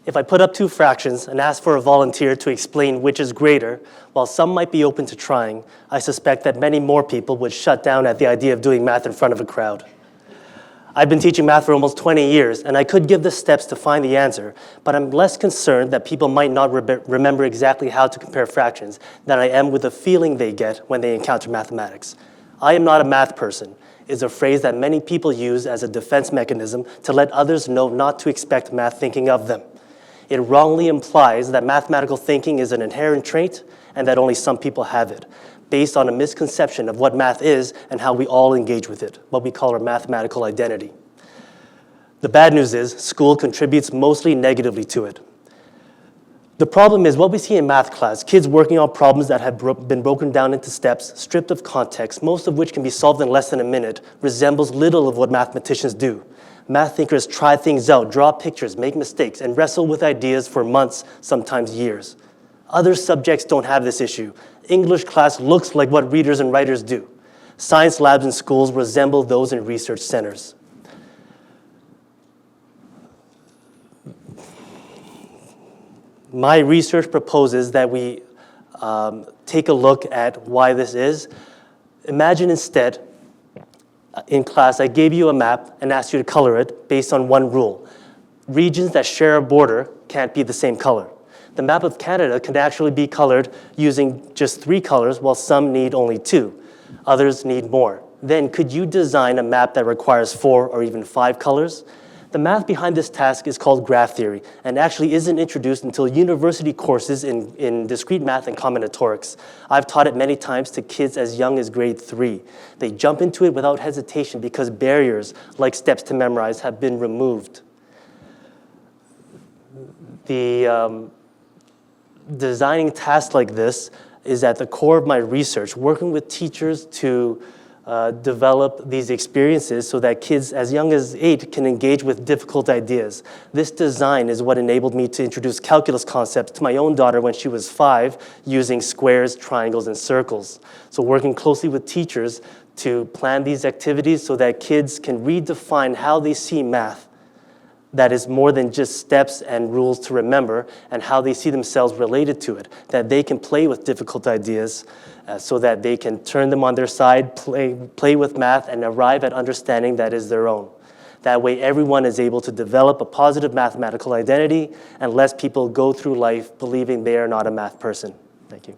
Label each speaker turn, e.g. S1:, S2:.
S1: If I put up two fractions and ask for a volunteer to explain which is greater, while some might be open to trying, I suspect that many more people would shut down at the idea of doing math in front of a crowd. I've been teaching math for almost 20 years, and I could give the steps to find the answer, but I'm less concerned that people might not remember exactly how to compare fractions than I am with the feeling they get when they encounter mathematics. I am not a math person is a phrase that many people use as a defense mechanism to let others know not to expect math thinking of them. It wrongly implies that mathematical thinking is an inherent trait and that only some people have it, based on a misconception of what math is and how we all engage with it, what we call our mathematical identity. The bad news is school contributes mostly negatively to it. The problem is what we see in math class, kids working on problems that have been broken down into steps, stripped of context, most of which can be solved in less than a minute, resembles little of what mathematicians do. Math thinkers try things out, draw pictures, make mistakes, and wrestle with ideas for months, sometimes years. Other subjects don't have this issue. English class looks like what readers and writers do. Science labs in schools resemble those in research centers. My research proposes that we take a look at why this is. Imagine instead, in class, I gave you a map and asked you to color it based on one rule. Regions that share a border can't be the same color. The map of Canada can actually be colored using just 3 colors, while some need only 2. Others need more. Then could you design a map that requires 4 or even 5 colors? The math behind this task is called graph theory and actually isn't introduced until university courses in discrete math and combinatorics. I've taught it many times to kids as young as grade 3. They jump into it without hesitation because barriers, like steps to memorize, have been removed. Designing tasks like this is at the core of my research, working with teachers to develop these experiences so that kids as young as 8 can engage with difficult ideas. This design is what enabled me to introduce calculus concepts to my own daughter when she was 5, using squares, triangles, and circles. So working closely with teachers to plan these activities so that kids can redefine how they see math that is more than just steps and rules to remember, and how they see themselves related to it, that they can play with difficult ideas so that they can turn them on their side, play with math, and arrive at understanding that is their own. That way everyone is able to develop a positive mathematical identity and less people go through life believing they are not a math person. Thank you.